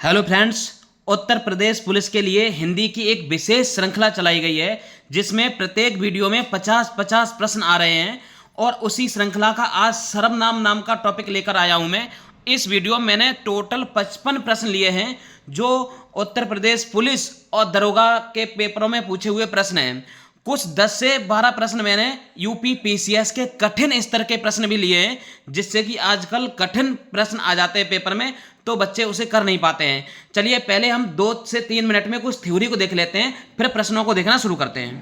Hello friends. Uttar Pradesh police के लिए हिंदी की एक विशेष श्रृंखला चलाई गई है जिसमें प्रत्येक वीडियो में 50-50 प्रश्न आ रहे हैं और उसी श्रृंखला का आज सर्वनाम नाम का टॉपिक लेकर आया हूं मैं। इस वीडियो में मैंने टोटल 55 प्रश्न लिए हैं जो उत्तर प्रदेश पुलिस और दरोगा के पेपरों में पूछे हुए प्रश्न हैं। कुछ 10 से 12 प्रश्न मैंने यूपी पीसीएस के कठिन स्तर के प्रश्न भी लिए हैं, जिससे कि आजकल कठिन प्रश्न आ जाते हैं पेपर में तो बच्चे उसे कर नहीं पाते हैं। चलिए पहले हम 2 से 3 मिनट में कुछ थ्योरी को देख लेते हैं, फिर प्रश्नों को देखना शुरू करते हैं।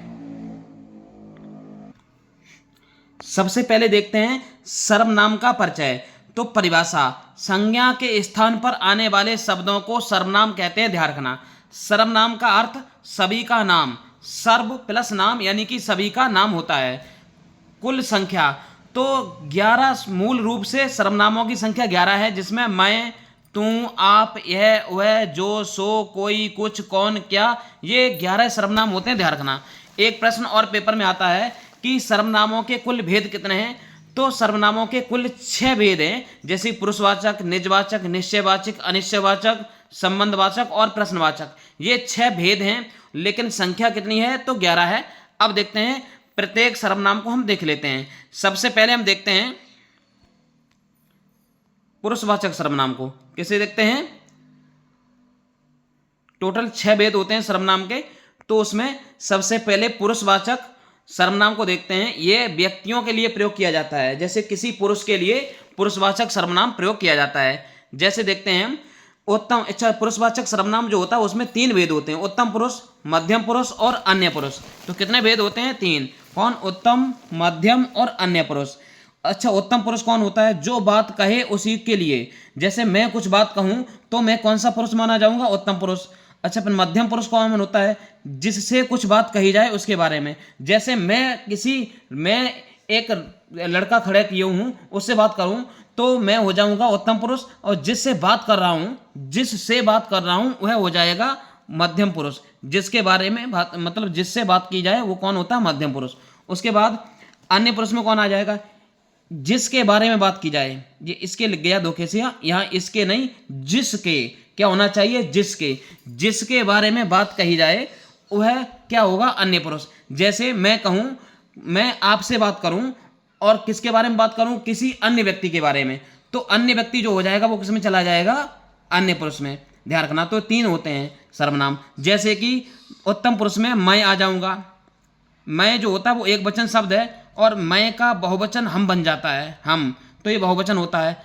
सबसे पहले देखते हैं सर्वनाम का परिचय। तो परिभाषा, संज्ञा के स्थान पर आने वाले शब्दों को सर्वनाम कहते हैं। ध्यान रखना, सर्वनाम का अर्थ सभी का नाम, सर्व प्लस नाम यानी कि सभी का नाम होता है। कुल संख्या, तो 11 मूल रूप से सर्वनामों की संख्या 11 है, जिसमें मैं, तू, आप, यह, वह, जो, सो, कोई, कुछ, कौन, क्या, ये 11 सर्वनाम होते हैं। ध्यान रखना। एक प्रश्न और पेपर में आता है कि सर्वनामों के कुल भेद कितने हैं। तो सर्वनामों के कुल 6 भेद हैं, जैसे पुरुषवाचक, निजवाचक, निश्चयवाचक, अनिश्चयवाचक, संबंधवाचक और प्रश्नवाचक। ये 6 भेद हैं, लेकिन संख्या कितनी है तो 11 है। अब देखते हैं प्रत्येक सर्वनाम को हम देख लेते हैं। सबसे पहले हम देखते हैं पुरुषवाचक सर्वनाम को। किसे देखते हैं? टोटल 6 भेद होते हैं सर्वनाम के, तो उसमें सबसे पहले पुरुषवाचक सर्वनाम को देखते हैं। ये व्यक्तियों के लिए प्रयोग किया जाता है, जैसे किसी पुरुष के लिए पुरुषवाचक सर्वनाम प्रयोग किया जाता है। जैसे देखते हैं उत्तम, अच्छा, पुरुषवाचक सर्वनाम जो होता है उसमें 3 भेद होते हैं, उत्तम पुरुष, मध्यम पुरुष और अन्य पुरुष। तो कितने भेद होते हैं? 3। कौन? उत्तम, मध्यम और अन्य पुरुष। अच्छा, उत्तम पुरुष कौन होता है? जो बात कहे उसी के लिए। जैसे मैं कुछ बात कहूं तो मैं कौन सा पुरुष माना जाऊंगा? उत्तम पुरुष। अच्छा, फिर मध्यम पुरुष कौन होता है? जिससे कुछ बात कही जाए उसके बारे में। जैसे मैं एक लड़का खड़े किए हूं, उससे बात करूं तो मैं हो जाऊंगा उत्तम पुरुष, और जिससे बात कर रहा हूं वह हो जाएगा मध्यम पुरुष। जिसके बारे में बात, मतलब जिससे बात की जाए वो कौन होता है? मध्यम पुरुष। उसके बाद अन्य पुरुष में कौन आ जाएगा? जिसके बारे में बात की जाए। ये इसके लिख गया धोखे से, यहाँ इसके नहीं, जिसके। क्या होना चाहिए? जिसके बारे में बात कही जाए वह क्या होगा? अन्य पुरुष। जैसे मैं कहूं, मैं आपसे बात करूं और किसके बारे में बात करूं? किसी अन्य व्यक्ति के बारे में, तो अन्य व्यक्ति जो हो जाएगा वो किस में चला जाएगा? अन्य पुरुष में। ध्यान रखना। तो 3 होते हैं सर्वनाम। जैसे कि उत्तम पुरुष में मैं आ जाऊंगा। मैं जो होता है वो एक वचन शब्द है और मैं का बहुवचन हम बन जाता है, हम, तो ये बहुवचन होता है।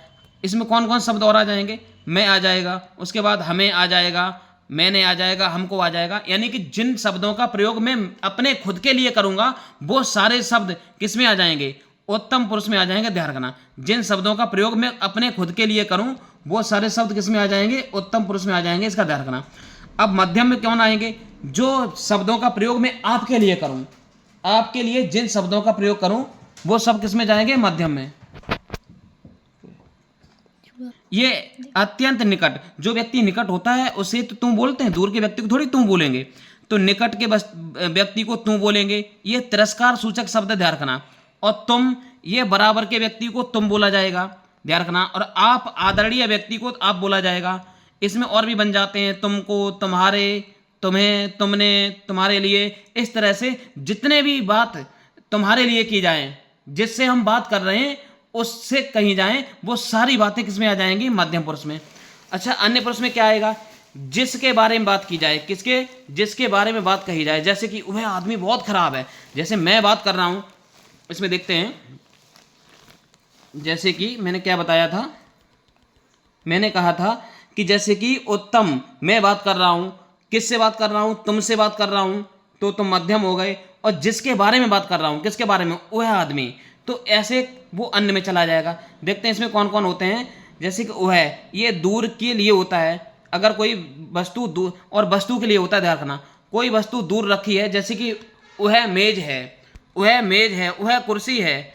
इसमें कौन कौन शब्द और आ जाएंगे? मैं आ जाएगा, उसके बाद हमें आ जाएगा, मैंने आ जाएगा, हमको आ जाएगा। यानी कि जिन शब्दों का प्रयोग मैं अपने खुद के लिए करूंगा वो सारे शब्द किस में आ जाएंगे? उत्तम पुरुष में आ जाएंगे। ध्यान रखना, जिन शब्दों का प्रयोग मैं अपने खुद के लिए करूं वो सारे शब्द किस में आ जाएंगे? उत्तम पुरुष में आ जाएंगे। इसका ध्यान रखना। अब मध्यम में कौन आएंगे? जो शब्दों का प्रयोग मैं आपके लिए करूं, आपके लिए जिन शब्दों का प्रयोग करूं वो सब किस में जाएंगे? मध्यम में। ये अत्यंत निकट, जो व्यक्ति निकट होता है उसे तो तुम बोलते हैं, दूर के व्यक्ति को थोड़ी तुम बोलेंगे। तो निकट के व्यक्ति को तुम बोलेंगे। ये तिरस्कार सूचक शब्द है, ध्यान रखना। और तुम, ये बराबर के व्यक्ति को तुम बोला जाएगा, ध्यान रखना। और आप, आदरणीय व्यक्ति को आप बोला जाएगा। इसमें और भी बन जाते हैं, तुमको, तुम्हारे, तुम्हें, तुमने, तुम्हारे लिए। इस तरह से जितने भी बात तुम्हारे लिए की जाए, जिससे हम बात कर रहे हैं उससे कही जाए, वो सारी बातें किसमें आ जाएंगी? मध्यम पुरुष में। अच्छा, अन्य पुरुष में क्या आएगा? जिसके बारे में बात की जाए। किसके? जिसके बारे में बात कही जाए। जैसे कि वह आदमी बहुत खराब है, जैसे मैं बात कर रहा हूं। इसमें देखते हैं, जैसे कि मैंने क्या बताया था, मैंने कहा था कि जैसे कि उत्तम, मैं बात कर रहा हूं, किससे बात कर रहा हूं? तुमसे बात कर रहा हूं, तो तुम मध्यम हो गए। और जिसके बारे में बात कर रहा हूं, किसके बारे में? वह आदमी, तो ऐसे वो अन्य में चला जाएगा। देखते हैं इसमें कौन कौन होते हैं। जैसे कि वह, ये दूर के लिए होता है। अगर कोई वस्तु दूर, और वस्तु के लिए होता है, ध्यान रखना। कोई वस्तु दूर रखी है, जैसे कि वह मेज है, वह मेज है, वह कुर्सी है,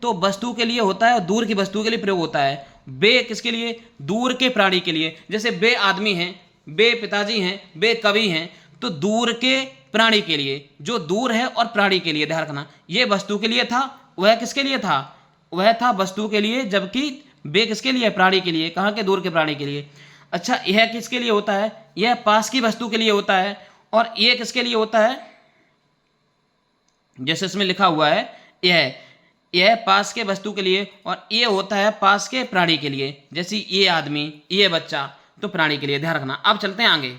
तो वस्तु के लिए होता है और दूर की वस्तु के लिए प्रयोग होता है। बे किसके लिए? दूर के प्राणी के लिए। जैसे बे आदमी हैं, बे पिताजी हैं, बे कवि हैं, तो दूर के प्राणी के लिए, जो दूर है और प्राणी के लिए। ध्यान रखना, ये वस्तु के लिए था, वह किसके लिए था? वह था वस्तु के लिए, जबकि बे किसके लिए? प्राणी के लिए। कहाँ के? दूर के प्राणी के लिए। अच्छा, यह किसके लिए होता है? यह पास की वस्तु के लिए होता है। और ये किसके लिए होता है? जैसे इसमें लिखा हुआ है यह पास के वस्तु के लिए, और ये होता है पास के प्राणी के लिए, जैसे ये आदमी, ये बच्चा, तो प्राणी के लिए, ध्यान रखना। अब चलते हैं आगे।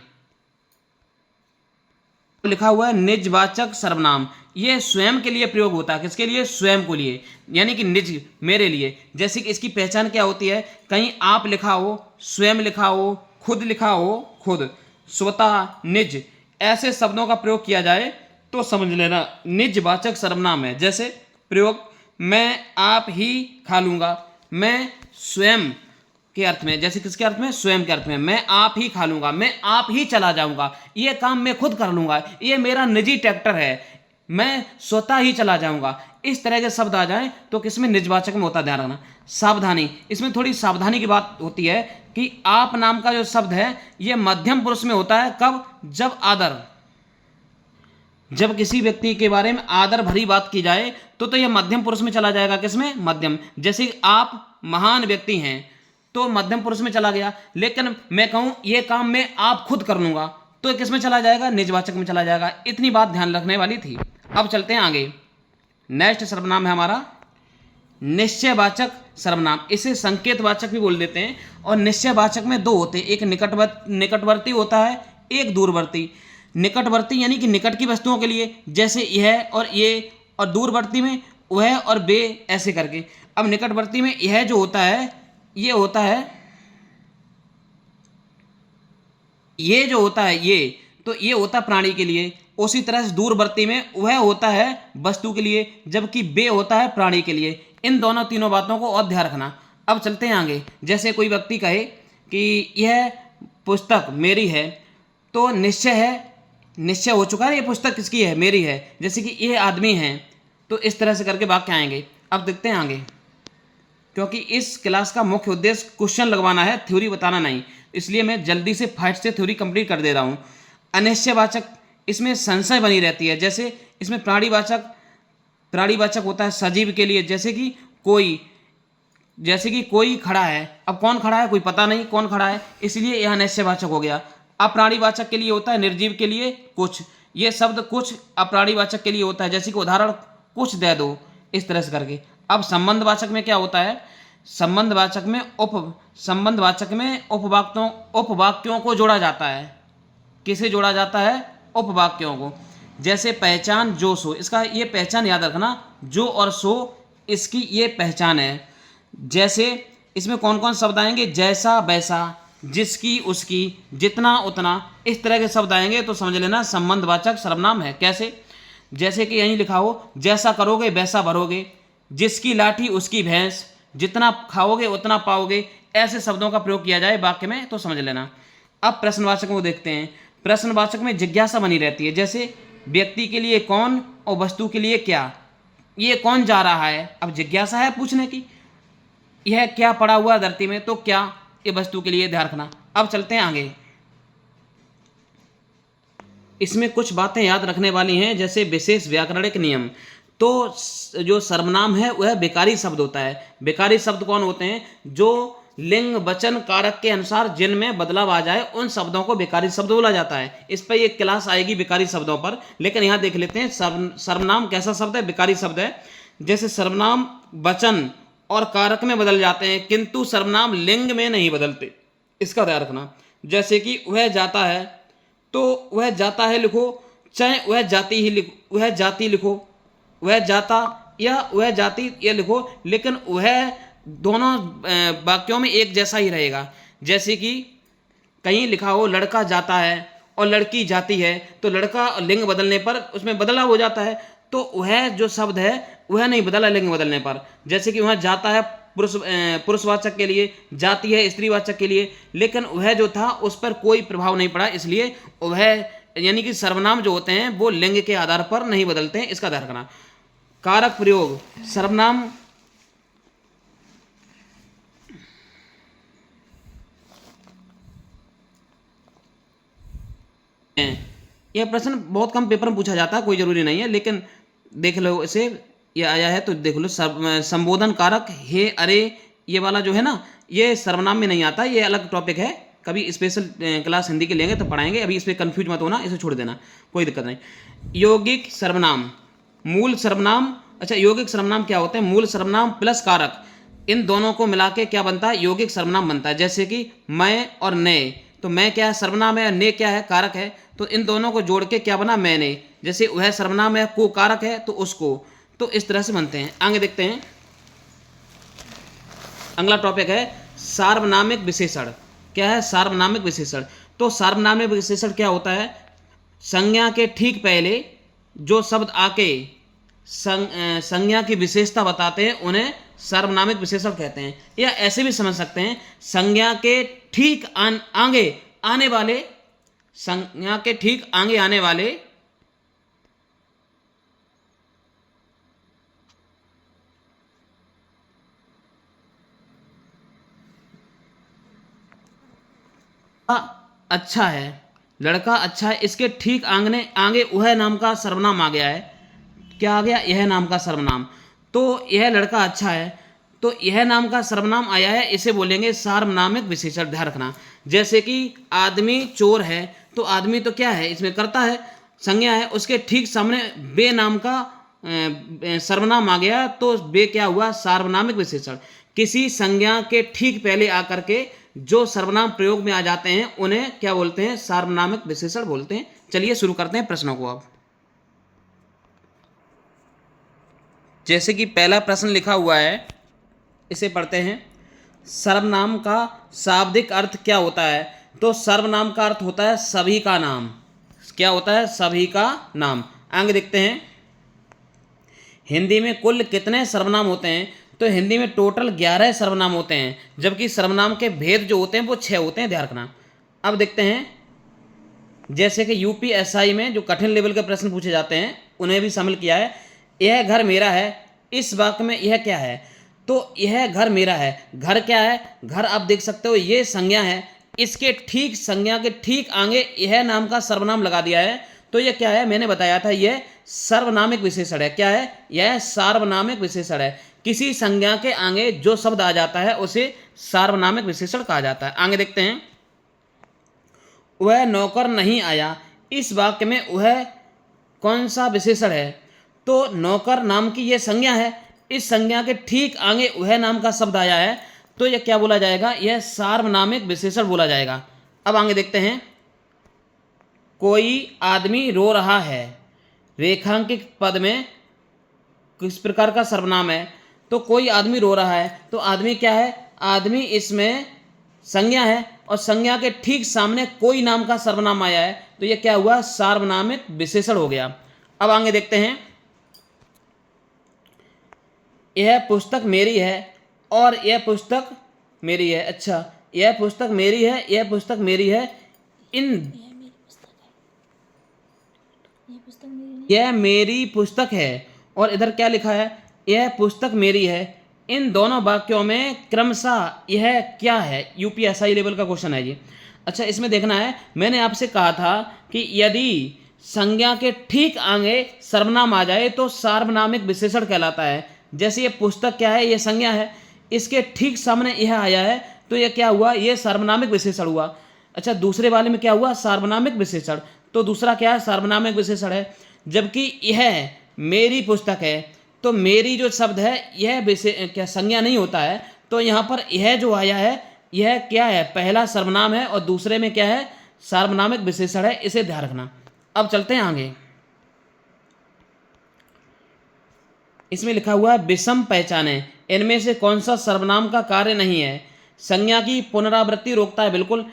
लिखा हुआ है निजवाचक सर्वनाम, ये स्वयं के लिए प्रयोग होता है। किसके लिए? स्वयं को लिए, यानी कि निज, मेरे लिए। जैसे कि इसकी पहचान क्या होती है? कहीं आप लिखा हो, स्वयं लिखा हो, खुद लिखा हो, खुद, स्वतः, निज, ऐसे शब्दों का प्रयोग किया जाए तो समझ लेना निजवाचक सर्वनाम है। जैसे प्रयोग, मैं आप ही खा लूंगा, मैं स्वयं के अर्थ में, जैसे किसके अर्थ में? स्वयं के अर्थ में। मैं आप ही खा लूंगा, मैं आप ही चला जाऊंगा, ये काम मैं खुद कर लूंगा, ये मेरा निजी ट्रैक्टर है, मैं स्वतः ही चला जाऊंगा। इस तरह के शब्द आ जाएं तो किसमें? निजवाचक में होता है। ध्यान रखना। सावधानी, इसमें थोड़ी सावधानी की बात होती है कि आप नाम का जो शब्द है ये मध्यम पुरुष में होता है। कब? जब आदर, जब किसी व्यक्ति के बारे में आदर भरी बात की जाए तो यह मध्यम पुरुष में चला जाएगा। किसमें? मध्यम। जैसे आप महान व्यक्ति हैं तो मध्यम पुरुष में चला गया। लेकिन मैं कहूं ये काम मैं आप खुद कर लूंगा तो ये किस में चला जाएगा? निजवाचक में चला जाएगा। इतनी बात ध्यान रखने वाली थी। अब चलते हैं आगे। नेक्स्ट सर्वनाम है हमारा निश्चयवाचक सर्वनाम। इसे संकेतवाचक भी बोल देते हैं। और निश्चयवाचक में दो होते हैं, एक निकटवर्ती होता है, एक दूरवर्ती। निकटवर्ती यानी कि निकट की वस्तुओं के लिए, जैसे यह और ये, और दूरवर्ती में वह और वे, ऐसे करके। अब निकटवर्ती में यह जो होता है ये होता है, ये जो होता है ये, तो ये होता है प्राणी के लिए। उसी तरह से दूरवर्ती में वह होता है वस्तु के लिए, जबकि बे होता है प्राणी के लिए। इन दोनों तीनों बातों को और ध्यान रखना। अब चलते हैं आगे। जैसे कोई व्यक्ति कहे कि यह पुस्तक मेरी है, तो निश्चय है, निश्चय हो चुका है ये पुस्तक किसकी है? मेरी है। जैसे कि ये आदमी है, तो इस तरह से करके वाक्य आएंगे। अब देखते हैं आगे, क्योंकि इस क्लास का मुख्य उद्देश्य क्वेश्चन लगवाना है, थ्योरी बताना नहीं, इसलिए मैं जल्दी से फाइट से थ्योरी कंप्लीट कर दे रहा हूँ। अनिश्चयवाचक, इसमें संशय बनी रहती है। जैसे इसमें प्राणीवाचक होता है सजीव के लिए, जैसे कि कोई खड़ा है। अब कौन खड़ा है? कोई पता नहीं कौन खड़ा है, इसलिए यह अनिश्चयवाचक हो गया। अप्राणीवाचक के लिए होता है निर्जीव के लिए कुछ, ये शब्द कुछ अप्राणीवाचक के लिए होता है। जैसे कि उदाहरण, कुछ दे दो, इस तरह से करके। अब संबंधवाचक में क्या होता है? संबंधवाचक में उपवाक्यों को जोड़ा जाता है। किसे जोड़ा जाता है? उपवाक्यों को। जैसे पहचान, जो सो, इसका ये पहचान याद रखना, जो और सो इसकी ये पहचान है। जैसे इसमें कौन कौन शब्द आएंगे? जैसा, वैसा, जिसकी, उसकी, जितना, उतना, इस तरह के शब्द आएंगे तो समझ लेना संबंधवाचक सर्वनाम है। कैसे? जैसे कि यहीं लिखा हो, जैसा करोगे वैसा भरोगे, जिसकी लाठी उसकी भैंस, जितना खाओगे उतना पाओगे, ऐसे शब्दों का प्रयोग किया जाए वाक्य में तो समझ लेना। अब प्रश्नवाचक को देखते हैं। प्रश्नवाचक में जिज्ञासा बनी रहती है। जैसे व्यक्ति के लिए कौन और वस्तु के लिए क्या। ये कौन जा रहा है? अब जिज्ञासा है पूछने की। यह क्या पड़ा हुआ धरती में, तो क्या, ये वस्तु के लिए, ध्यान रखना। अब चलते हैं आगे। इसमें कुछ बातें याद रखने वाली हैं, जैसे विशेष व्याकरणिक नियम। तो जो सर्वनाम है वह बेकारी शब्द होता है। बेकारी शब्द कौन होते हैं? जो लिंग वचन कारक के अनुसार जिनमें बदलाव आ जाए उन शब्दों को बेकारी शब्द बोला जाता है। इस पर एक क्लास आएगी बेकारी शब्दों पर, लेकिन यहाँ देख लेते हैं सर्वनाम कैसा शब्द है? बेकारी शब्द है। जैसे सर्वनाम वचन और कारक में बदल जाते हैं, किंतु सर्वनाम लिंग में नहीं बदलते, इसका ध्यान रखना। जैसे कि वह जाता है, तो वह जाता है लिखो, चाहे वह जाती ही लिखो, वह जाती लिखो, वह जाता या वह जाती ये लिखो, लेकिन वह दोनों वाक्यों में एक जैसा ही रहेगा। जैसे कि कहीं लिखा हो लड़का जाता है और लड़की जाती है, तो लड़का लिंग बदलने पर उसमें बदलाव हो जाता है, तो वह जो शब्द है वह नहीं बदला लिंग बदलने पर। जैसे कि वह जाता है पुरुषवाचक के लिए, जाती है स्त्रीवाचक के लिए, लेकिन वह जो था उस पर कोई प्रभाव नहीं पड़ा, इसलिए वह, यानी कि सर्वनाम जो होते हैं वो लिंग के आधार पर नहीं बदलते हैं, इसका ध्यान रखना। कारक प्रयोग, सर्वनाम यह प्रश्न बहुत कम पेपर में पूछा जाता है, कोई जरूरी नहीं है, लेकिन देख लो इसे, ये आया है तो देख लो। संबोधन कारक, हे, अरे, ये वाला जो है ना, ये सर्वनाम में नहीं आता, ये अलग टॉपिक है, कभी स्पेशल क्लास हिंदी के लेंगे तो पढ़ाएंगे, अभी इस पर कन्फ्यूज मत होना, इसे छोड़ देना, कोई दिक्कत नहीं। यौगिक सर्वनाम, मूल सर्वनाम, अच्छा यौगिक सर्वनाम क्या होते हैं? मूल सर्वनाम प्लस कारक, इन दोनों को मिला के क्या बनता है? यौगिक सर्वनाम बनता है। जैसे कि मैं और ने, तो मैं क्या है? सर्वनाम है, ने क्या है? कारक है। तो इन दोनों को जोड़ के क्या बना? मैंने। जैसे वह सर्वनाम है, को कारक है, तो उसको। तो इस तरह से बनते हैं। आगे देखते हैं, अगला टॉपिक है सार्वनामिक विशेषण। क्या है? सार्वनामिक विशेषण। तो सार्वनामिक विशेषण क्या होता है? संज्ञा के ठीक पहले जो शब्द आके संज्ञा की विशेषता बताते हैं उन्हें सार्वनामिक विशेषण कहते हैं। या ऐसे भी समझ सकते हैं, संज्ञा के ठीक आगे आने वाले, संज्ञा के ठीक आगे आने वाले अच्छा है, लड़का अच्छा है, इसके ठीक आंगने आगे वह नाम का सर्वनाम आ गया है। क्या आ गया? यह नाम का सर्वनाम। तो यह लड़का अच्छा है, तो यह नाम का सर्वनाम आया है, इसे बोलेंगे सार्वनामिक विशेषण। ध्यान रखना। जैसे कि आदमी चोर है, तो आदमी तो क्या है? इसमें करता है, संज्ञा है, उसके ठीक सामने बे नाम का सर्वनाम आ गया, तो बे क्या हुआ? सार्वनामिक विशेषण। किसी संज्ञा के ठीक पहले आकर के जो सर्वनाम प्रयोग में आ जाते हैं उन्हें क्या बोलते हैं? सार्वनामिक विशेषण बोलते हैं। चलिए शुरू करते हैं प्रश्नों को। अब जैसे कि पहला प्रश्न लिखा हुआ है, इसे पढ़ते हैं। सर्वनाम का शाब्दिक अर्थ क्या होता है? तो सर्वनाम का अर्थ होता है सभी का नाम। क्या होता है? सभी का नाम। आगे देखते हैं, हिंदी में कुल कितने सर्वनाम होते हैं? तो हिंदी में टोटल 11 सर्वनाम होते हैं, जबकि सर्वनाम के भेद जो होते हैं वो 6 होते हैं। ध्यान रखना। अब देखते हैं, जैसे कि यूपीएसआई में जो कठिन लेवल के प्रश्न पूछे जाते हैं उन्हें भी शामिल किया है। यह घर मेरा है, इस वाक्य में यह क्या है? तो यह घर मेरा है, घर क्या है? घर आप देख सकते हो ये संज्ञा है, इसके ठीक संज्ञा के ठीक आगे यह नाम का सर्वनाम लगा दिया है, तो यह क्या है? मैंने बताया था यह सार्वनामिक विशेषण है। क्या है? यह सार्वनामिक विशेषण है। किसी संज्ञा के आगे जो शब्द आ जाता है उसे सार्वनामिक विशेषण कहा जाता है। आगे देखते हैं, वह नौकर नहीं आया, इस वाक्य में वह कौन सा विशेषण है? तो नौकर नाम की यह संज्ञा है, इस संज्ञा के ठीक आगे वह नाम का शब्द आया है, तो यह क्या बोला जाएगा? यह सार्वनामिक विशेषण बोला जाएगा। अब आगे देखते हैं, कोई आदमी रो रहा है, रेखांकित पद में किस प्रकार का सर्वनाम है? तो कोई आदमी रो रहा है, तो आदमी क्या है? आदमी इसमें संज्ञा है, और संज्ञा के ठीक सामने कोई नाम का सर्वनाम आया है, तो यह क्या हुआ? सार्वनामिक विशेषण हो गया। अब आगे देखते हैं, यह पुस्तक मेरी है और यह पुस्तक मेरी है। अच्छा, यह पुस्तक मेरी है, यह पुस्तक मेरी है, यह मेरी पुस्तक है, और इधर क्या लिखा है? यह पुस्तक मेरी है। इन दोनों वाक्यों में क्रमशः यह क्या है? यूपीएसआई लेवल का क्वेश्चन है ये। अच्छा, इसमें देखना है, मैंने आपसे कहा था कि यदि संज्ञा के ठीक आगे सर्वनाम आ जाए तो सार्वनामिक विशेषण कहलाता है। जैसे ये पुस्तक क्या है? ये संज्ञा है, इसके ठीक सामने यह आया है, तो यह क्या हुआ? ये सार्वनामिक विशेषण हुआ। अच्छा, दूसरे वाले में क्या हुआ? सार्वनामिक विशेषण। तो दूसरा क्या है? सार्वनामिक विशेषण है। जबकि यह मेरी पुस्तक है, तो मेरी जो शब्द है यह क्या संज्ञा नहीं होता है, तो यहाँ पर यह जो आया है यह क्या है? पहला सर्वनाम है और दूसरे में क्या है? सार्वनामिक विशेषण है। इसे ध्यान रखना। अब चलते हैं आगे, इसमें लिखा हुआ है विषम पहचाने, इनमें से कौन सा सर्वनाम का कार्य नहीं है? संज्ञा की पुनरावृत्ति रोकता है। बिल्कुल,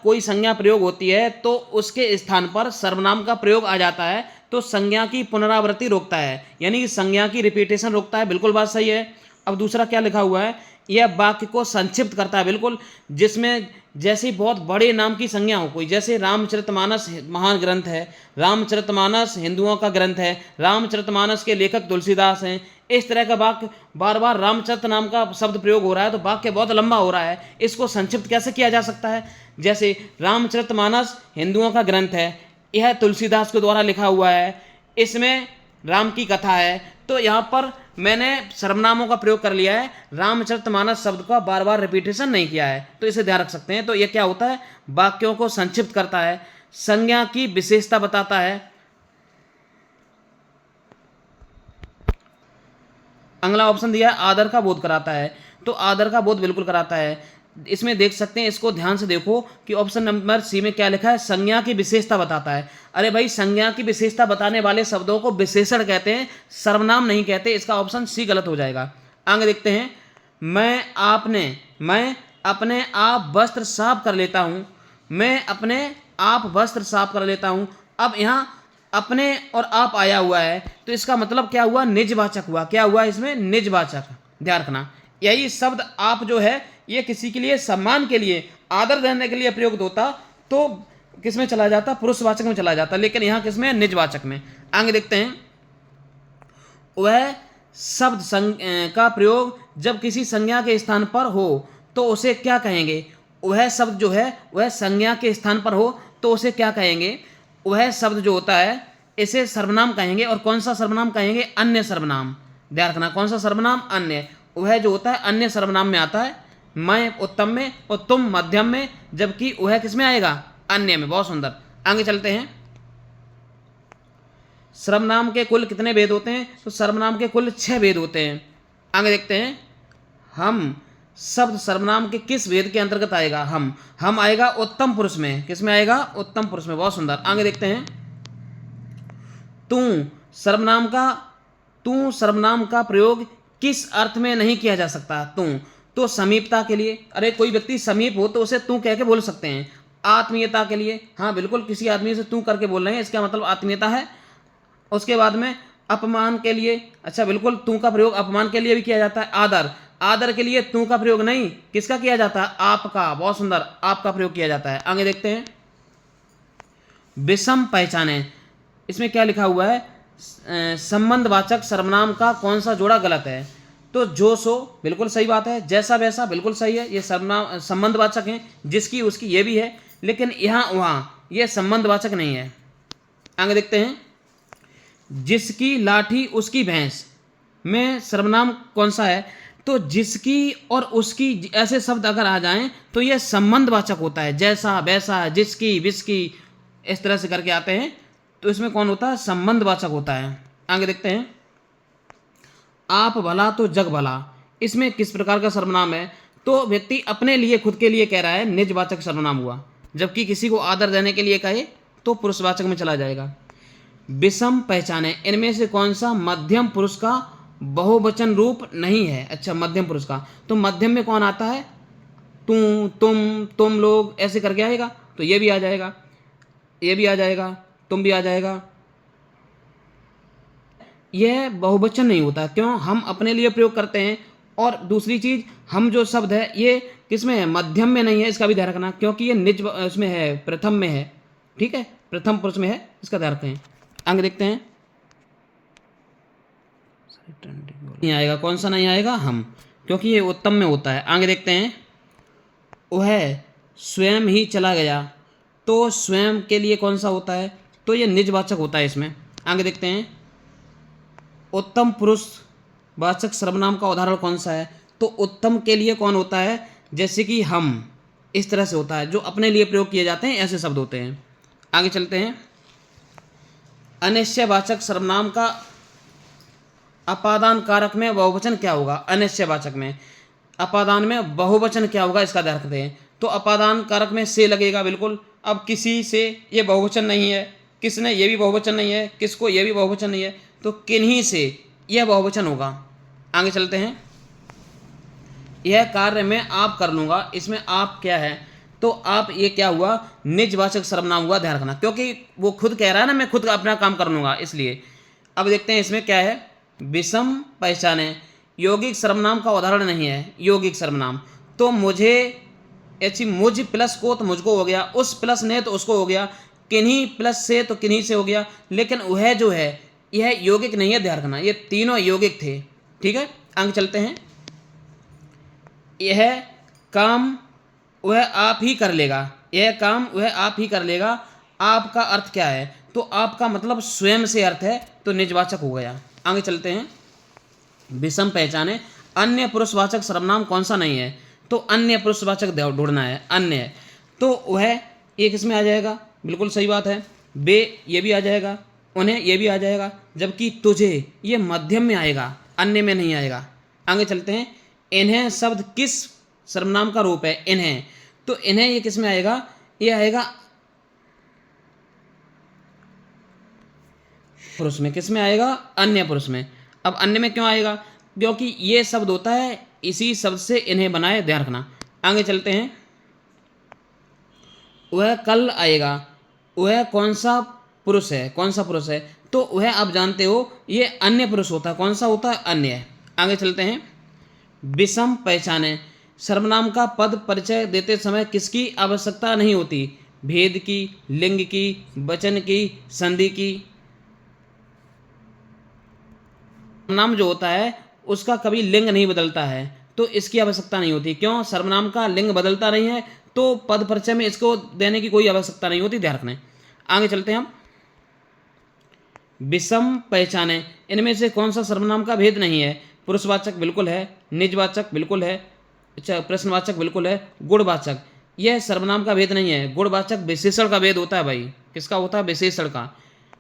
कोई संज्ञा प्रयोग होती है तो उसके स्थान पर सर्वनाम का प्रयोग आ जाता है, तो संज्ञा की पुनरावृत्ति रोकता है, यानी कि संज्ञा की रिपीटेशन रोकता है। बिल्कुल बात सही है। अब दूसरा क्या लिखा हुआ है? यह वाक्य को संक्षिप्त करता है। बिल्कुल, जिसमें जैसे बहुत बड़े नाम की संज्ञा हो कोई, जैसे रामचरितमानस महान ग्रंथ है, रामचरितमानस हिंदुओं का ग्रंथ है, रामचरितमानस के लेखक तुलसीदास हैं, इस तरह का वाक्य बार बार रामचरित नाम का शब्द प्रयोग हो रहा है, तो वाक्य बहुत लंबा हो रहा है, इसको संक्षिप्त कैसे किया जा सकता है? जैसे रामचरितमानस हिंदुओं का ग्रंथ है, यह तुलसीदास के द्वारा लिखा हुआ है, इसमें राम की कथा है, तो यहाँ पर मैंने सर्वनामों का प्रयोग कर लिया है, रामचरितमानस शब्द का बार बार रिपीटेशन नहीं किया है, तो इसे ध्यान रख सकते हैं। तो ये क्या होता है, वाक्यों को संक्षिप्त करता है, संज्ञा की विशेषता बताता है। अगला ऑप्शन दिया है आदर का बोध कराता है, तो आदर का बोध बिल्कुल कराता है। इसमें देख सकते हैं, इसको ध्यान से देखो कि ऑप्शन नंबर सी में क्या लिखा है, संज्ञा की विशेषता बताता है। अरे भाई, संज्ञा की विशेषता बताने वाले शब्दों को विशेषण कहते हैं, सर्वनाम नहीं कहते। इसका ऑप्शन सी गलत हो जाएगा। आगे देखते हैं, मैं अपने आप वस्त्र साफ कर लेता हूँ, मैं अपने आप वस्त्र साफ कर लेता हूँ। अब यहाँ अपने और आप आया हुआ है, तो इसका मतलब क्या हुआ, निजवाचक हुआ। क्या हुआ इसमें, निजवाचक। ध्यान रखना, यही शब्द आप जो है ये किसी के लिए सम्मान के लिए, आदर देने के लिए प्रयुक्त होता तो किस में चला जाता, पुरुषवाचक में चला जाता, लेकिन यहाँ किस में, निजवाचक में। आगे देखते हैं, वह शब्द का प्रयोग जब किसी संज्ञा के स्थान पर हो तो उसे क्या कहेंगे। वह शब्द जो है वह संज्ञा के स्थान पर हो तो उसे क्या कहेंगे। वह शब्द जो होता है इसे सर्वनाम कहेंगे, और कौन सा सर्वनाम कहेंगे, अन्य सर्वनाम। ध्यान रखना, कौन सा सर्वनाम, अन्य। वह जो होता है अन्य सर्वनाम में आता है, मैं उत्तम में और तुम मध्यम में, जबकि वह किस में आएगा, अन्य में। बहुत सुंदर। आगे चलते हैं, सर्वनाम के कुल कितने भेद होते हैं, तो सर्वनाम के कुल 6 भेद होते हैं। आगे देखते हैं, हम शब्द सर्वनाम के किस भेद के अंतर्गत आएगा, हम आएगा उत्तम पुरुष में। किस में आएगा, उत्तम पुरुष में। बहुत सुंदर। आगे देखते हैं, तू सर्वनाम का प्रयोग किस अर्थ में नहीं किया जा सकता। तू तो समीपता के लिए, अरे कोई व्यक्ति समीप हो तो उसे तू कह के बोल सकते हैं। आत्मीयता के लिए, हाँ बिल्कुल, किसी आदमी से तू करके बोल रहे हैं, इसका मतलब आत्मीयता है। उसके बाद में अपमान के लिए, अच्छा बिल्कुल, तू का प्रयोग अपमान के लिए भी किया जाता है। आदर के लिए तू का प्रयोग नहीं, किसका किया जाता है, आपका। बहुत सुंदर, आपका प्रयोग किया जाता है। आगे देखते हैं, विषम पहचाने, इसमें क्या लिखा हुआ है, संबंधवाचक सर्वनाम का कौन सा जोड़ा गलत है। तो जो सो बिल्कुल सही बात है, जैसा वैसा बिल्कुल सही है, ये सर्वनाम संबंधवाचक हैं, जिसकी उसकी ये भी है, लेकिन यहाँ वहाँ ये संबंधवाचक नहीं है। आगे देखते हैं, जिसकी लाठी उसकी भैंस में सर्वनाम कौन सा है, तो जिसकी और उसकी ऐसे शब्द अगर आ जाएं तो यह संबंधवाचक होता है। जैसा वैसा, जिसकी विसकी, इस तरह से करके आते हैं, तो इसमें कौन होता है, संबंधवाचक होता है। आगे देखते हैं, आप भला तो जग भला, इसमें किस प्रकार का सर्वनाम है, तो व्यक्ति अपने लिए, खुद के लिए कह रहा है, निजवाचक सर्वनाम हुआ। जबकि किसी को आदर देने के लिए कहे तो पुरुषवाचक में चला जाएगा। विषम पहचाने, इनमें से कौन सा मध्यम पुरुष का बहुवचन रूप नहीं है। अच्छा, मध्यम पुरुष का, तो मध्यम में कौन आता है, तू, तुम लोग, ऐसे करके आएगा, तो ये भी आ जाएगा, ये भी आ जाएगा, तुम भी आ जाएगा। यह बहुवचन नहीं होता, क्यों, हम अपने लिए प्रयोग करते हैं। और दूसरी चीज, हम जो शब्द है ये किसमें है, मध्यम में नहीं है, इसका भी ध्यान रखना, क्योंकि ये निज उसमें है, प्रथम में है। ठीक है, प्रथम पुरुष में है, इसका ध्यान रखें। आगे देखते हैं, नहीं आएगा, कौन सा नहीं आएगा, हम, क्योंकि ये उत्तम में होता है। आगे देखते हैं, वह स्वयं ही चला गया, तो स्वयं के लिए कौन सा होता है, तो ये निजवाचक होता है इसमें। आगे देखते हैं, उत्तम पुरुष वाचक सर्वनाम का उदाहरण कौन सा है, तो उत्तम के लिए कौन होता है, जैसे कि हम, इस तरह से होता है, जो अपने लिए प्रयोग किए जाते हैं, ऐसे शब्द होते हैं। आगे चलते हैं, अनिश्चयवाचक सर्वनाम का अपादान कारक में बहुवचन क्या होगा। अनिश्चयवाचक में अपादान में बहुवचन क्या होगा, इसका ध्यान रखते हैं। तो अपादान कारक में से लगेगा, बिल्कुल। अब किसी से, ये बहुवचन नहीं है, किसने, ये भी बहुवचन नहीं है, किसको, ये भी बहुवचन नहीं है, तो किन्हीं से, यह बहुवचन होगा। आगे चलते हैं, यह कार्य मैं आप कर लूँगा, इसमें आप क्या है, तो आप, ये क्या हुआ, निजवाचक सर्वनाम हुआ। ध्यान रखना, क्योंकि वो खुद कह रहा है ना, मैं खुद अपना काम कर लूँगा, इसलिए। अब देखते हैं इसमें क्या है, विषम पहचाने, यौगिक सर्वनाम का उदाहरण नहीं है। यौगिक सर्वनाम, तो मुझे, ऐसी मुझ प्लस को तो मुझको हो गया, उस प्लस ने तो उसको हो गया, किन्हीं प्लस से तो किन्हीं से हो गया, लेकिन वह जो है यह यौगिक नहीं है। ध्यान रखना, ये तीनों यौगिक थे। ठीक है, आगे चलते हैं, यह काम वह आप ही कर लेगा, यह काम वह आप ही कर लेगा। आपका अर्थ क्या है, तो आपका मतलब स्वयं से अर्थ है, तो निजवाचक हो गया। आगे चलते हैं, विषम पहचाने अन्य पुरुषवाचक सर्वनाम कौन सा नहीं है, तो अन्य पुरुषवाचक ढूंढना है। अन्य है तो वह एक इसमें आ जाएगा, बिल्कुल सही बात है। बे ये भी आ जाएगा, उन्हें ये भी आ जाएगा, जबकि तुझे ये मध्यम में आएगा, अन्य में नहीं आएगा। आगे चलते हैं। इन्हें शब्द किस सर्वनाम का रूप है? इन्हें, तो इन्हें ये किस में आएगा? ये आएगा पुरुष में। किस में आएगा? अन्य पुरुष में। अब अन्य में क्यों आएगा? क्योंकि ये शब्द होता है, इसी शब्द से इन्हें बनाए, ध्यान रखना। आगे चलते हैं। वह कल आएगा, वह कौन सा पुरुष है? कौन सा पुरुष है? तो वह आप जानते हो ये अन्य पुरुष होता है। कौन सा होता है? अन्य है। आगे चलते हैं। विषम पहचाने सर्वनाम का पद परिचय देते समय किसकी आवश्यकता नहीं होती? भेद की, लिंग की, वचन की, संधि की। सर्वनाम जो होता है उसका कभी लिंग नहीं बदलता है, तो इसकी आवश्यकता नहीं होती। क्यों? सर्वनाम का लिंग बदलता नहीं है, तो पद परिचय में इसको देने की कोई आवश्यकता नहीं होती, ध्यान रखना। आगे चलते हैं हम। विषम पहचाने इनमें से कौन सा सर्वनाम का भेद नहीं है? पुरुषवाचक बिल्कुल है, निजवाचक बिल्कुल है, अच्छा प्रश्नवाचक बिल्कुल है, गुणवाचक यह सर्वनाम का भेद नहीं है। गुणवाचक विशेषण का भेद होता है भाई। किसका होता है? विशेषण का।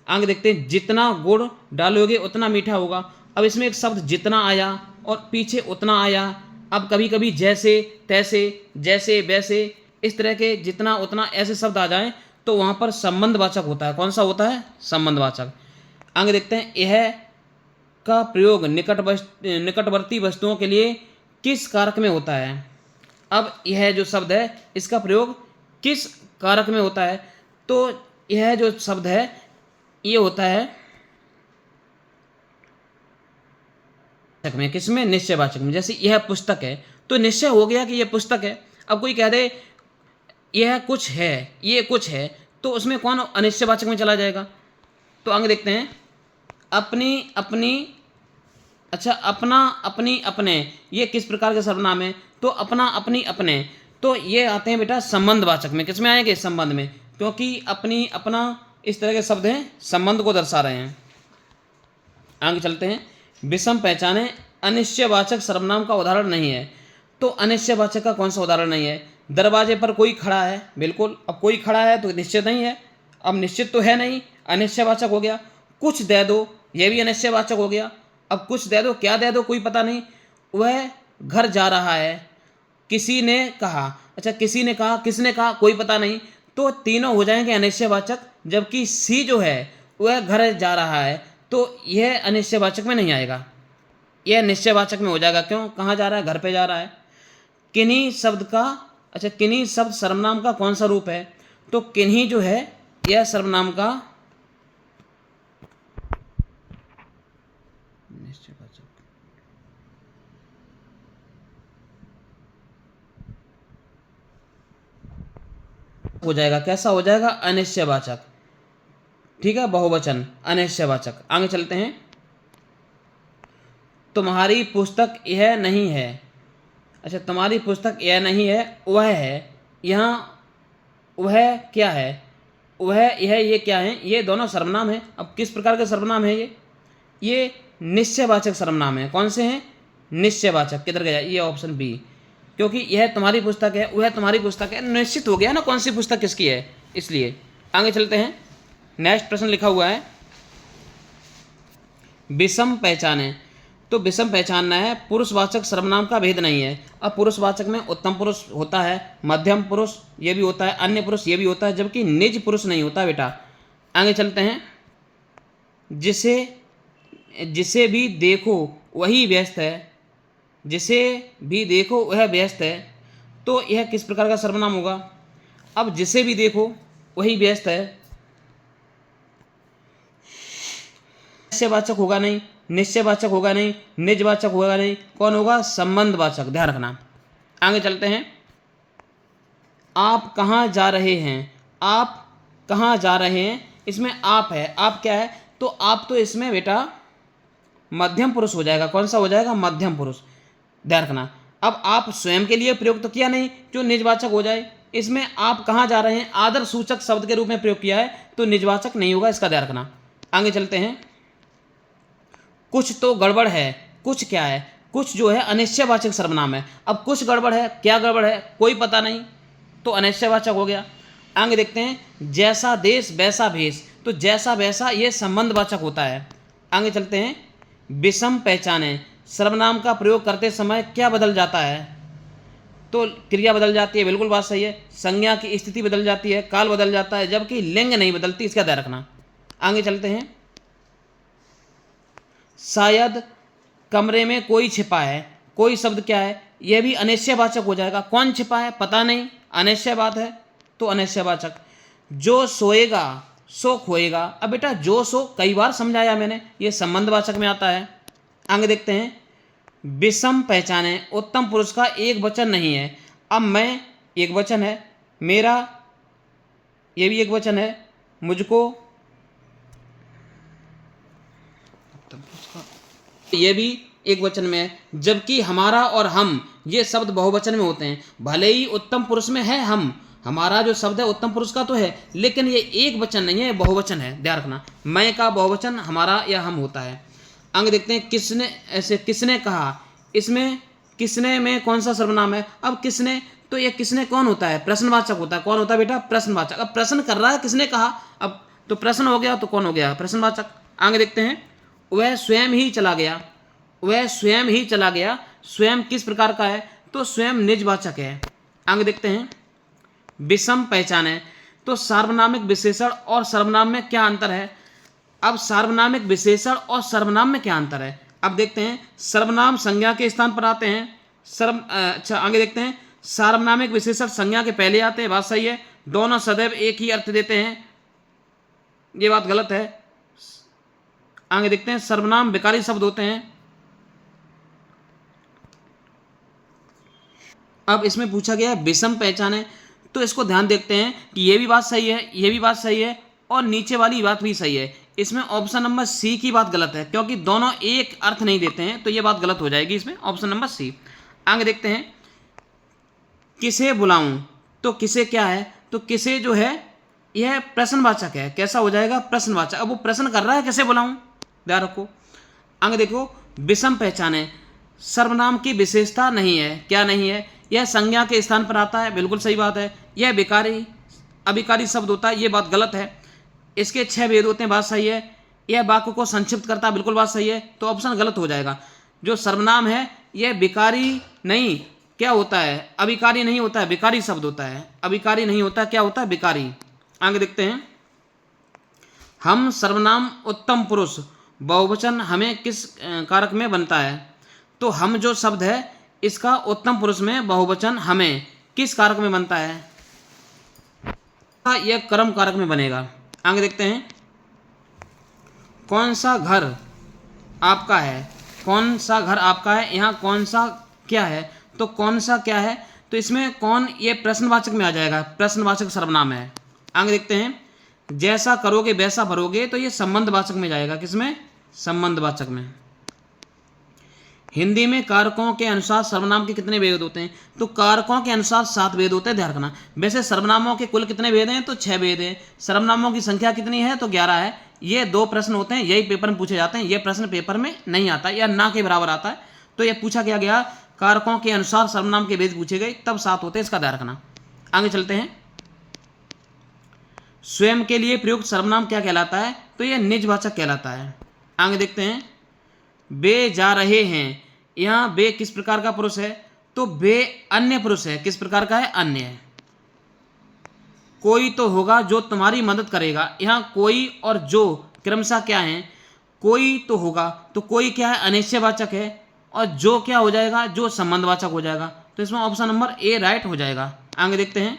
आगे देखते हैं। जितना गुड़ डालोगे उतना मीठा होगा। अब इसमें एक शब्द जितना आया और पीछे उतना आया। अब कभी कभी जैसे, तैसे, जैसे, वैसे, इस तरह के जितना उतना ऐसे शब्द आ जाएं तो वहाँ पर संबंधवाचक होता है। कौन सा होता है? संबंधवाचक। आगे देखते हैं। यह का प्रयोग निकटवर्ती वस्तुओं के लिए किस कारक में होता है? अब यह जो शब्द है इसका प्रयोग किस कारक में होता है? तो यह जो शब्द है ये होता है में। किसमें? निश्चयवाचक में। जैसे यह पुस्तक है तो निश्चय हो गया कि यह पुस्तक है। अब कोई कह दे यह कुछ है, ये कुछ है, तो उसमें कौन अनिश्चयवाचक में चला जाएगा? तो आगे देखते हैं। अपनी अपनी, अच्छा अपना अपनी अपने, ये किस प्रकार के सर्वनाम है? तो अपना अपनी अपने, तो ये आते हैं बेटा संबंधवाचक में। किस में आएंगे? संबंध में, क्योंकि अपनी अपना इस तरह के शब्द हैं, संबंध को दर्शा रहे हैं। आगे चलते हैं। विषम पहचाने अनिश्चयवाचक सर्वनाम का उदाहरण नहीं है। तो अनिश्चयवाचक का कौन सा उदाहरण नहीं है? दरवाजे पर कोई खड़ा है, बिल्कुल। अब कोई खड़ा है तो निश्चित नहीं है, अब निश्चित तो है नहीं, अनिश्चयवाचक हो गया। कुछ दे दो, यह भी अनिश्चयवाचक हो गया। अब कुछ दे दो, क्या दे दो कोई पता नहीं। वह घर जा रहा है, किसी ने कहा, अच्छा किसी ने कहा, किसने कहा, कोई पता नहीं, तो तीनों हो जाएंगे अनिश्चयवाचक। जबकि सी जो है वह घर जा रहा है, तो यह अनिश्चयवाचक में नहीं आएगा, यह निश्चयवाचक में हो जाएगा। क्यों? कहाँ जा रहा है? घर पे जा रहा है। किन्हीं शब्द का, अच्छा किन्हीं शब्द सर्वनाम का कौन सा रूप है? तो किन्हीं जो है यह सर्वनाम का निश्चयवाचक हो जाएगा। कैसा हो जाएगा? अनिश्चयवाचक। ठीक है, बहुवचन अनिश्चयवाचक। आगे चलते हैं। तुम्हारी पुस्तक यह नहीं है, अच्छा तुम्हारी पुस्तक यह नहीं है, वह है। यहाँ वह क्या है? वह यह, ये क्या है? ये दोनों सर्वनाम है। अब किस प्रकार के सर्वनाम है ये निश्चयवाचक सर्वनाम है। कौन से हैं? निश्चयवाचक। किधर गया? ये ऑप्शन बी। क्योंकि यह तुम्हारी पुस्तक है, वह तुम्हारी पुस्तक है, निश्चित हो गया ना कौन सी पुस्तक किसकी है, इसलिए। आगे चलते हैं। नेक्स्ट प्रश्न लिखा हुआ है विषम पहचाने। तो विषम पहचानना है पुरुषवाचक सर्वनाम का भेद नहीं है। अब पुरुषवाचक में उत्तम पुरुष होता है, मध्यम पुरुष ये भी होता है, अन्य पुरुष ये भी होता है, जबकि निज पुरुष नहीं होता बेटा। आगे चलते हैं। जिसे भी देखो वही व्यस्त है, जिसे भी देखो वह व्यस्त है, तो यह किस प्रकार का सर्वनाम होगा? अब जिसे भी देखो वही व्यस्त है, निश्चयवाचक होगा नहीं, निश्चयवाचक होगा नहीं, निजवाचक होगा नहीं, कौन होगा? संबंधवाचक। ध्यान रखना। आगे चलते हैं। आप कहाँ जा रहे हैं? आप कहाँ जा रहे हैं, इसमें आप है। आप क्या है? तो आप तो इसमें बेटा मध्यम पुरुष हो जाएगा। कौन सा हो जाएगा? मध्यम पुरुष। ध्यान रखना। अब आप स्वयं के लिए प्रयोग तो किया नहीं जो निजवाचक हो जाए। इसमें आप कहाँ जा रहे हैं आदर सूचक शब्द के रूप में प्रयोग किया है, तो निजवाचक नहीं होगा, इसका ध्यान रखना। आगे चलते हैं। कुछ तो गड़बड़ है, कुछ क्या है, कुछ जो है अनिश्चयवाचक सर्वनाम है। अब कुछ गड़बड़ है, क्या गड़बड़ है कोई पता नहीं, तो अनिश्चयवाचक हो गया। आगे देखते हैं, जैसा देश वैसा भेष, तो जैसा वैसा ये संबंधवाचक होता है। आगे चलते हैं, विषम पहचाने, सर्वनाम का प्रयोग करते समय क्या बदल जाता है, तो क्रिया बदल जाती है, बिल्कुल बात सही है। संज्ञा की स्थिति बदल जाती है, काल बदल जाता है, जबकि लिंग नहीं बदलती, इसका ध्यान रखना। आगे चलते हैं, शायद कमरे में कोई छिपा है, कोई शब्द क्या है, यह भी अनिश्चयवाचक हो जाएगा। कौन छिपा है पता नहीं, अनिश्चय बात है, तो अनिश्चयवाचक। जो सोएगा सो खोएगा, अब बेटा जो सो कई बार समझाया मैंने, ये संबंधवाचक में आता है। आगे देखते हैं, विषम पहचाने, उत्तम पुरुष का एक वचन नहीं है। अब मैं एक वचन है, मेरा ये भी एक वचन है, मुझको ये भी एक वचन में है, जबकि हमारा और हम ये शब्द बहुवचन में होते हैं। भले ही उत्तम पुरुष में है हम, हमारा जो शब्द है उत्तम पुरुष का तो है, लेकिन ये एक वचन नहीं है, बहुवचन है, ध्यान रखना। मैं का बहुवचन हमारा या हम होता है। अंग देखते हैं, किसने, ऐसे किसने कहा, इसमें किसने में कौन सा सर्वनाम है। अब किसने, तो ये किसने कौन होता है, प्रश्नवाचक होता है। कौन होता है बेटा, प्रश्नवाचक। अब प्रश्न कर रहा है, किसने कहा, अब तो प्रश्न हो गया, तो कौन हो गया, प्रश्नवाचक। आगे देखते हैं, वह स्वयं ही चला गया, वह स्वयं ही चला गया, स्वयं किस प्रकार का है, तो स्वयं निजवाचक है। आगे देखते हैं, विषम पहचाने, तो सार्वनामिक विशेषण और सर्वनाम में क्या अंतर है। अब सार्वनामिक विशेषण और सर्वनाम में क्या अंतर है, अब देखते हैं। सर्वनाम संज्ञा के स्थान पर आते हैं, अच्छा आगे देखते हैं, सार्वनामिक विशेषण संज्ञा के पहले आते हैं, बात सही है। दोनों सदैव एक ही अर्थ देते हैं, ये बात गलत है। आगे देखते हैं, सर्वनाम विकारी शब्द होते हैं। अब इसमें पूछा गया है विषम पहचाने, तो इसको ध्यान देखते हैं कि ये भी बात सही है, ये भी बात सही है, और नीचे वाली बात भी सही है। इसमें ऑप्शन नंबर सी की बात गलत है, क्योंकि दोनों एक अर्थ नहीं देते हैं, तो ये बात गलत हो जाएगी इसमें, ऑप्शन नंबर सी। आगे देखते हैं, किसे बुलाऊं, तो किसे क्या है, तो किसे जो है यह प्रश्नवाचक है, कैसा हो जाएगा, प्रश्नवाचक। अब वो प्रश्न कर रहा है, कैसे बुलाऊं, ध्यान रखो। आगे देखो, विषम पहचाने, सर्वनाम की विशेषता नहीं है, क्या नहीं है, यह संज्ञा के स्थान पर आता है, बिल्कुल सही बात है। यह विकारी अविकारी शब्द होता है, ये बात गलत है। इसके 6 भेद होते हैं, बात सही है। यह वाक्य को संक्षिप्त करता है, बिल्कुल बात सही है, तो ऑप्शन गलत हो जाएगा। जो सर्वनाम है यह विकारी नहीं, क्या होता है, अविकारी नहीं होता है, विकारी शब्द होता है, अविकारी नहीं होता, क्या होता है, विकारी। आगे देखते हैं, हम सर्वनाम उत्तम पुरुष बहुवचन हमें किस कारक में बनता है, तो हम जो शब्द है इसका उत्तम पुरुष में बहुवचन हमें किस कारक में बनता है, यह कर्म कारक में बनेगा। आगे देखते हैं, कौन सा घर आपका है, कौन सा घर आपका है, यहाँ कौन सा क्या है, तो कौन सा क्या है, तो इसमें कौन ये प्रश्नवाचक में आ जाएगा, प्रश्नवाचक सर्वनाम है। आगे देखते हैं, जैसा करोगे वैसा भरोगे, तो ये संबंधवाचक में जाएगा, किसमें, संबंधवाचक में। हिंदी में कारकों के अनुसार सर्वनाम के कितने भेद होते हैं, तो कारकों के अनुसार 7 भेद होते हैं, ध्यान रखना। वैसे सर्वनामों के कुल कितने भेद हैं, तो 6 भेद हैं। सर्वनामों की संख्या कितनी है, तो 11 है। ये 2 प्रश्न होते हैं, यही पेपर में पूछे जाते हैं, ये प्रश्न पेपर में नहीं आता या ना के बराबर आता है। तो ये पूछा क्या गया, कारकों के अनुसार सर्वनाम के भेद पूछे गए, तब 7 होते हैं, इसका ध्यान रखना। आगे चलते हैं, स्वयं के लिए प्रयुक्त सर्वनाम क्या कहलाता है, तो यह निजवाचक कहलाता है। आगे देखते हैं, वे जा रहे हैं, यहाँ वे किस प्रकार का पुरुष है, तो वे अन्य पुरुष है, किस प्रकार का है, अन्य है। कोई तो होगा जो तुम्हारी मदद करेगा, यहाँ कोई और जो क्रमशः क्या है, कोई तो होगा, तो कोई क्या है, अनिश्चयवाचक है, और जो क्या हो जाएगा, जो संबंधवाचक हो जाएगा, तो इसमें ऑप्शन नंबर ए राइट हो जाएगा। आगे देखते हैं,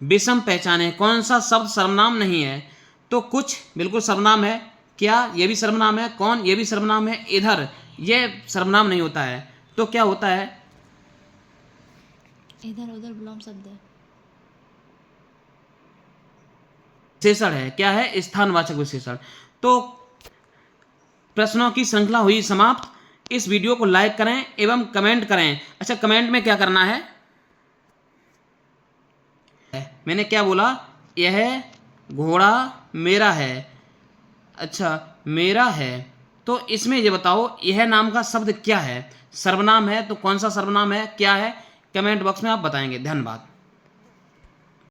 विषम पहचाने, कौन सा शब्द सर्वनाम नहीं है, तो कुछ बिल्कुल सर्वनाम है, क्या ये भी सर्वनाम है, कौन ये भी सर्वनाम है, इधर ये सर्वनाम नहीं होता है, तो क्या होता है, इधर उधर विलोम शब्द है, विशेषण है, क्या है, स्थानवाचक विशेषण। तो प्रश्नों की श्रृंखला हुई समाप्त। इस वीडियो को लाइक करें एवं कमेंट करें। अच्छा, कमेंट में क्या करना है, मैंने क्या बोला, यह घोड़ा मेरा है, अच्छा मेरा है, तो इसमें ये बताओ यह नाम का शब्द क्या है, सर्वनाम है तो कौन सा सर्वनाम है, क्या है, कमेंट बॉक्स में आप बताएंगे। धन्यवाद।